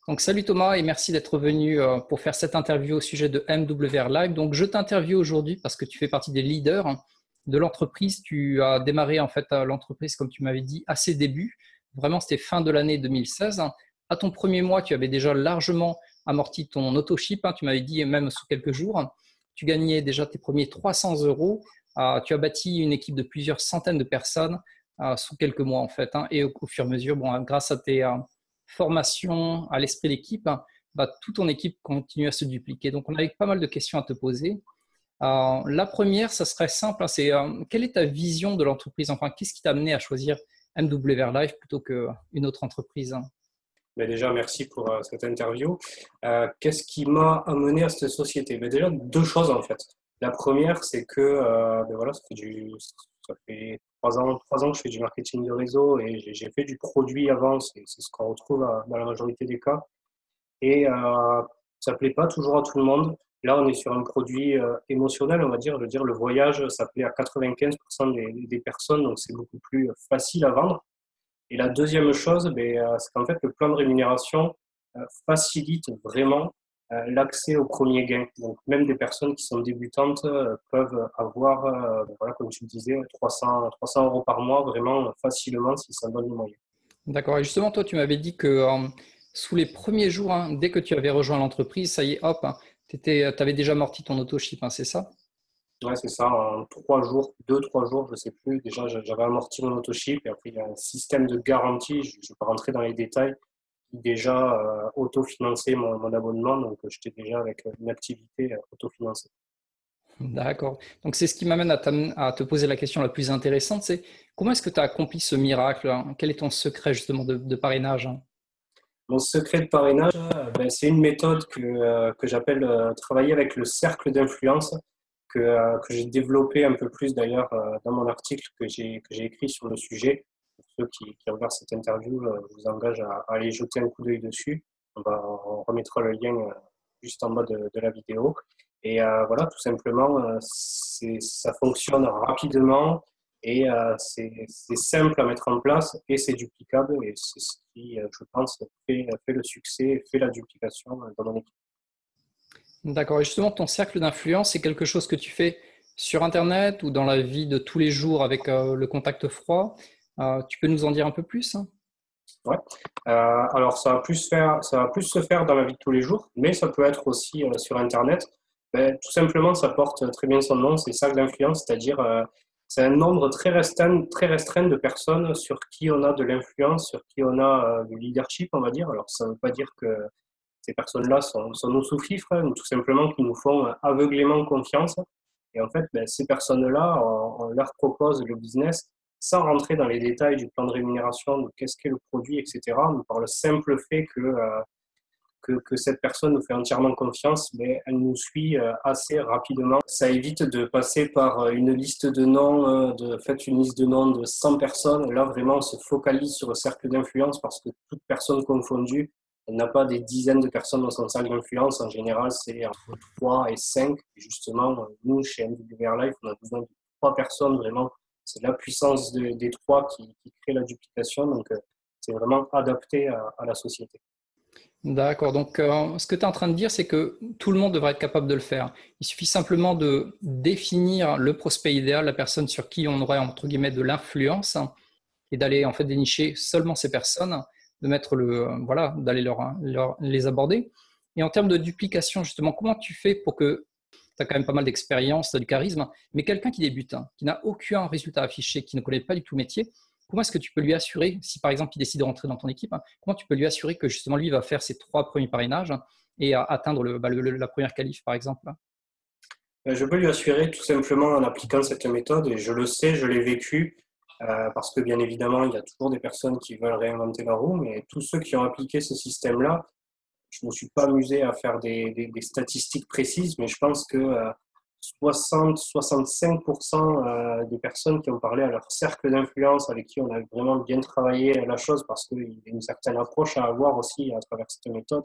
Donc, salut Thomas et merci d'être venu pour faire cette interview au sujet de MWR Live. Donc, je t'interviewe aujourd'hui parce que tu fais partie des leaders de l'entreprise. Tu as démarré en fait l'entreprise, comme tu m'avais dit, à ses débuts. Vraiment, c'était fin de l'année 2016. À ton premier mois, tu avais déjà largement amorti ton auto-ship. Tu m'avais dit même sous quelques jours. Tu gagnais déjà tes premiers 300 euros. Tu as bâti une équipe de plusieurs centaines de personnes sous quelques mois en fait. Et au fur et à mesure, grâce à tes formation, à l'esprit d'équipe, toute ton équipe continue à se dupliquer. Donc, on a pas mal de questions à te poser. La première, ça serait simple, c'est quelle est ta vision de l'entreprise? Enfin, qu'est-ce qui t'a amené à choisir MWR Live plutôt qu'une autre entreprise? Mais déjà, merci pour cette interview. Qu'est-ce qui m'a amené à cette société? Mais déjà, deux choses en fait. La première, c'est que voilà, ça fait 3 ans que je fais du marketing de réseau et j'ai fait du produit avant, c'est ce qu'on retrouve dans la majorité des cas. Et ça ne plaît pas toujours à tout le monde. Là, on est sur un produit émotionnel, on va dire. Je veux dire, le voyage, ça plaît à 95% des personnes, donc c'est beaucoup plus facile à vendre. Et la deuxième chose, c'est qu'en fait, le plan de rémunération facilite vraiment l'accès au premier gain. Donc, même des personnes qui sont débutantes peuvent avoir, voilà, comme tu le disais, 300 euros par mois vraiment facilement si ça donne les moyens. D'accord. Et justement, toi, tu m'avais dit que sous les premiers jours, dès que tu avais rejoint l'entreprise, ça y est, hop, tu avais déjà amorti ton auto-ship, c'est ça? Ouais, c'est ça, en 3 jours, 2, 3 jours, je sais plus. Déjà, j'avais amorti mon auto-ship et après, il y a un système de garantie, je ne vais pas rentrer dans les détails, qui déjà autofinançait mon abonnement. Donc, j'étais déjà avec une activité autofinancée. D'accord. Donc, c'est ce qui m'amène à te poser la question la plus intéressante, c'est comment est-ce que tu as accompli ce miracle? Quel est ton secret justement de parrainage? Mon secret de parrainage, c'est une méthode que j'appelle travailler avec le cercle d'influence, que j'ai développé un peu plus d'ailleurs dans mon article que j'ai écrit sur le sujet. Pour ceux qui regardent cette interview, je vous engage à aller jeter un coup d'œil dessus. On remettra le lien juste en bas de la vidéo. Et voilà, tout simplement, ça fonctionne rapidement et c'est simple à mettre en place et c'est duplicable. Et c'est ce qui, je pense, fait le succès, fait la duplication dans mon équipe. D'accord. Et justement, ton cercle d'influence, c'est quelque chose que tu fais sur Internet ou dans la vie de tous les jours avec le contact froid. Tu peux nous en dire un peu plus? Ouais. Alors, ça va plus se faire dans la vie de tous les jours, mais ça peut être aussi sur Internet. Tout simplement, ça porte très bien son nom, c'est cercle d'influence, c'est-à-dire c'est un nombre très restreint de personnes sur qui on a de l'influence, sur qui on a du leadership, on va dire. Alors, ça ne veut pas dire que ces personnes-là sont nos sous-fifres, hein, mais tout simplement qu'ils nous font aveuglément confiance. Et en fait, ces personnes-là, on leur propose le business sans rentrer dans les détails du plan de rémunération, de qu'est-ce qu'est le produit, etc. Mais par le simple fait que cette personne nous fait entièrement confiance, mais elle nous suit assez rapidement. Ça évite de passer par une liste de noms, faites une liste de noms de 100 personnes. Là, vraiment, on se focalise sur le cercle d'influence parce que toute personne confondue, elle n'a pas des dizaines de personnes dans son cercle d'influence. En général, c'est entre 3 et 5. Et justement, nous, chez MWR Life, on a besoin de 3 personnes vraiment. C'est la puissance des 3 qui crée la duplication. Donc, c'est vraiment adapté à la société. D'accord. Donc, ce que tu es en train de dire, c'est que tout le monde devrait être capable de le faire. Il suffit simplement de définir le prospect idéal, la personne sur qui on aurait, entre guillemets, de l'influence et d'aller en fait dénicher seulement ces personnes, de mettre voilà, d'aller les aborder. Et en termes de duplication, justement, comment tu fais pour que tu as quand même pas mal d'expérience, tu as du charisme, mais quelqu'un qui débute, qui n'a aucun résultat affiché, qui ne connaît pas du tout le métier, comment est-ce que tu peux lui assurer, si par exemple il décide de rentrer dans ton équipe, comment tu peux lui assurer que justement lui va faire ses 3 premiers parrainages et atteindre la première qualif par exemple? Je peux lui assurer tout simplement en appliquant cette méthode, et je le sais, je l'ai vécu, parce que bien évidemment, il y a toujours des personnes qui veulent réinventer la roue, mais tous ceux qui ont appliqué ce système-là, je ne me suis pas amusé à faire des statistiques précises, mais je pense que 60-65% des personnes qui ont parlé à leur cercle d'influence, avec qui on a vraiment bien travaillé la chose, parce qu'il y a une certaine approche à avoir aussi à travers cette méthode,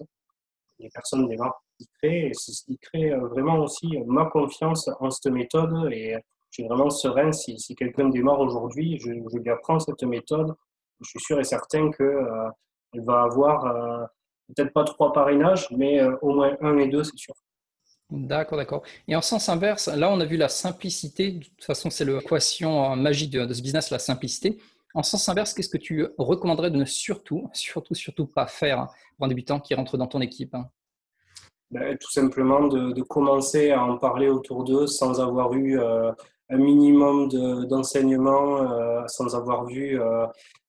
les personnes démarrent qui créent, et c'est ce qui crée vraiment aussi ma confiance en cette méthode. Et je suis vraiment serein si quelqu'un démarre aujourd'hui, je lui apprends cette méthode, je suis sûr et certain qu'elle va avoir Peut-être pas 3 parrainages, mais au moins 1 et 2, c'est sûr. D'accord, d'accord. Et en sens inverse, là, on a vu la simplicité. De toute façon, c'est l'équation magique de ce business, la simplicité. En sens inverse, qu'est-ce que tu recommanderais de ne surtout pas faire pour un débutant qui rentre dans ton équipe? Ben, tout simplement de commencer à en parler autour d'eux sans avoir eu un minimum d'enseignement, sans avoir vu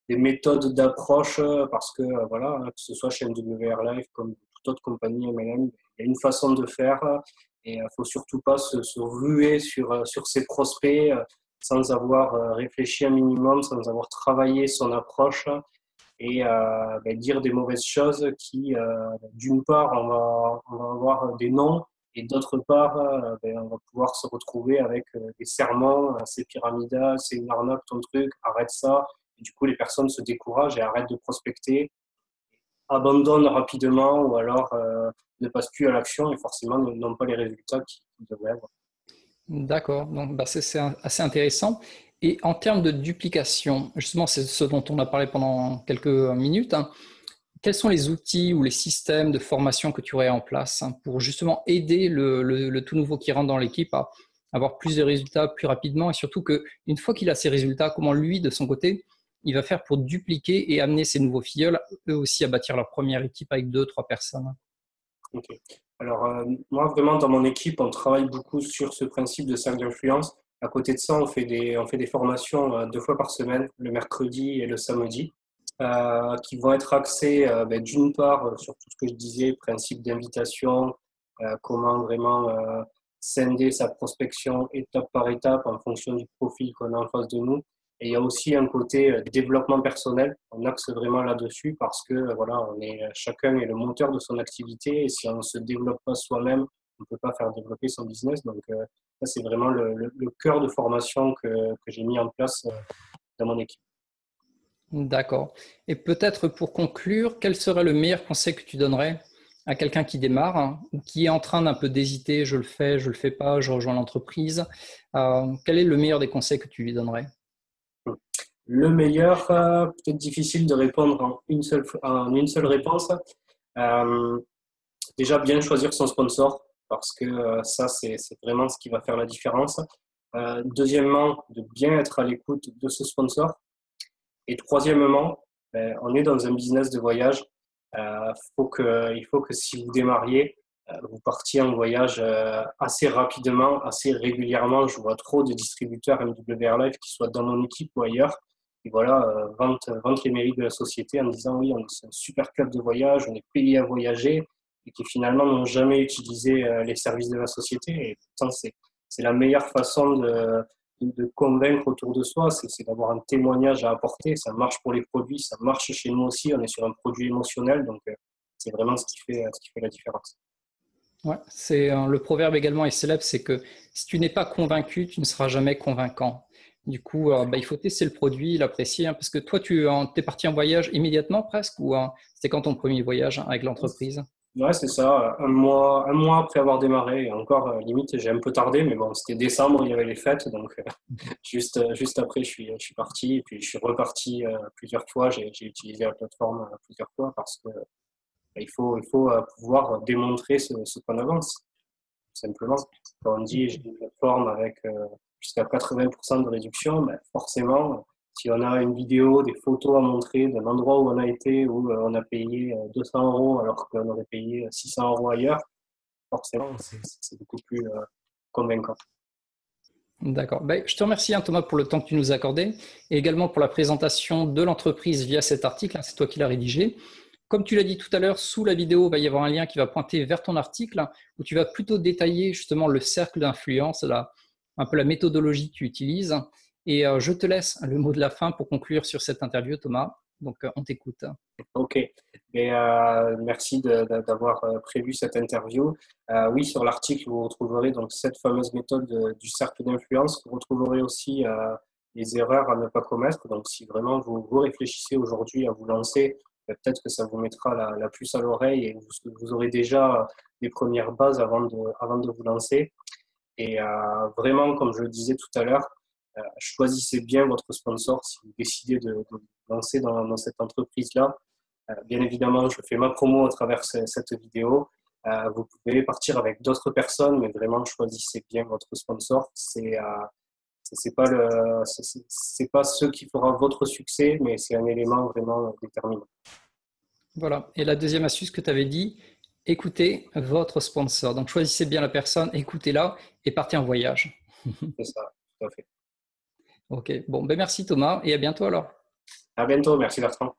des méthodes d'approche, parce que voilà, que ce soit chez MWR Live comme toute autre compagnie MLM, il y a une façon de faire et il ne faut surtout pas se ruer sur ses prospects sans avoir réfléchi un minimum, sans avoir travaillé son approche et dire des mauvaises choses qui, d'une part, on va avoir des noms et d'autre part, on va pouvoir se retrouver avec des serments, c'est pyramidal, c'est une arnaque ton truc, arrête ça. Et du coup, les personnes se découragent et arrêtent de prospecter, abandonnent rapidement ou alors ne passent plus à l'action et forcément n'ont pas les résultats qu'ils devraient avoir. D'accord, donc bah, c'est assez intéressant. Et en termes de duplication, justement, c'est ce dont on a parlé pendant quelques minutes, hein. Quels sont les outils ou les systèmes de formation que tu aurais en place pour justement aider le tout nouveau qui rentre dans l'équipe à avoir plus de résultats plus rapidement et surtout qu'une fois qu'il a ces résultats, comment lui, de son côté, il va faire pour dupliquer et amener ses nouveaux filleuls, eux aussi, à bâtir leur première équipe avec 2, 3 personnes? Ok. Alors, moi, vraiment, dans mon équipe, on travaille beaucoup sur ce principe de cercle d'influence. À côté de ça, on fait des formations 2 fois par semaine, le mercredi et le samedi, qui vont être axées d'une part sur tout ce que je disais, principe d'invitation, comment vraiment scinder sa prospection étape par étape en fonction du profil qu'on a en face de nous. Et il y a aussi un côté développement personnel. On axe vraiment là-dessus parce que voilà, chacun est le moteur de son activité et si on ne se développe pas soi-même, on ne peut pas faire développer son business. Donc, ça, c'est vraiment le cœur de formation que j'ai mis en place dans mon équipe. D'accord. Et peut-être pour conclure, quel serait le meilleur conseil que tu donnerais à quelqu'un qui démarre, hein, ou qui est en train d'un peu d'hésiter, je le fais pas, je rejoins l'entreprise. Quel est le meilleur des conseils que tu lui donnerais? Le meilleur, peut-être difficile de répondre en une seule réponse. Euh, Déjà, bien choisir son sponsor, parce que ça, c'est vraiment ce qui va faire la différence. Deuxièmement, de bien être à l'écoute de ce sponsor. Et troisièmement, on est dans un business de voyage. Il faut que si vous démarriez, vous partiez en voyage assez rapidement, assez régulièrement. Je vois trop de distributeurs MWR Live qui soient dans mon équipe ou ailleurs. Et voilà, vantent les mérites de la société en disant oui, c'est un super club de voyage, on est payé à voyager, et qui finalement n'ont jamais utilisé les services de la société. Et pourtant, c'est la meilleure façon de convaincre autour de soi, c'est d'avoir un témoignage à apporter. Ça marche pour les produits, ça marche chez nous aussi. On est sur un produit émotionnel, donc c'est vraiment ce qui fait la différence. Ouais, le proverbe également est célèbre, c'est que si tu n'es pas convaincu, tu ne seras jamais convaincant. Du coup, il faut tester le produit, l'apprécier, hein, parce que toi, tu es parti en voyage immédiatement presque, ou c'était quand ton premier voyage avec l'entreprise? Ouais, c'est ça. Un mois après avoir démarré, et encore, limite, j'ai un peu tardé, mais bon, c'était décembre, il y avait les fêtes, donc juste après, je suis parti, et puis je suis reparti plusieurs fois. J'ai utilisé la plateforme plusieurs fois parce que il faut pouvoir démontrer ce qu'on avance, tout simplement. Quand on dit j'ai une plateforme avec jusqu'à 80% de réduction, ben forcément, si on a une vidéo, des photos à montrer d'un endroit où on a été, où on a payé 200 euros alors qu'on aurait payé 600 euros ailleurs, forcément, c'est beaucoup plus convaincant. D'accord. Ben, je te remercie, hein, Thomas, pour le temps que tu nous as accordé et également pour la présentation de l'entreprise via cet article, hein, c'est toi qui l'as rédigé. Comme tu l'as dit tout à l'heure, sous la vidéo, il va y avoir un lien qui va pointer vers ton article où tu vas plutôt détailler justement le cercle d'influence, un peu la méthodologie que tu utilises. Et je te laisse le mot de la fin pour conclure sur cette interview, Thomas. Donc, on t'écoute. Ok, et merci d'avoir prévu cette interview. Oui, sur l'article, vous retrouverez donc cette fameuse méthode du cercle d'influence. Vous retrouverez aussi les erreurs à ne pas commettre. Donc, si vraiment vous réfléchissez aujourd'hui à vous lancer, peut-être que ça vous mettra la puce à l'oreille et vous aurez déjà les premières bases avant de vous lancer. Et vraiment, comme je le disais tout à l'heure, choisissez bien votre sponsor si vous décidez de vous lancer dans cette entreprise-là. Bien évidemment, je fais ma promo à travers cette vidéo. Vous pouvez partir avec d'autres personnes, mais vraiment choisissez bien votre sponsor. C'est pas ce qui fera votre succès, mais c'est un élément vraiment déterminant. Voilà. Et la deuxième astuce que tu avais dit, écoutez votre sponsor. Donc, choisissez bien la personne, écoutez-la et partez en voyage. C'est ça, tout à fait. Ok. Bon, ben merci Thomas et à bientôt alors. À bientôt, merci Bertrand.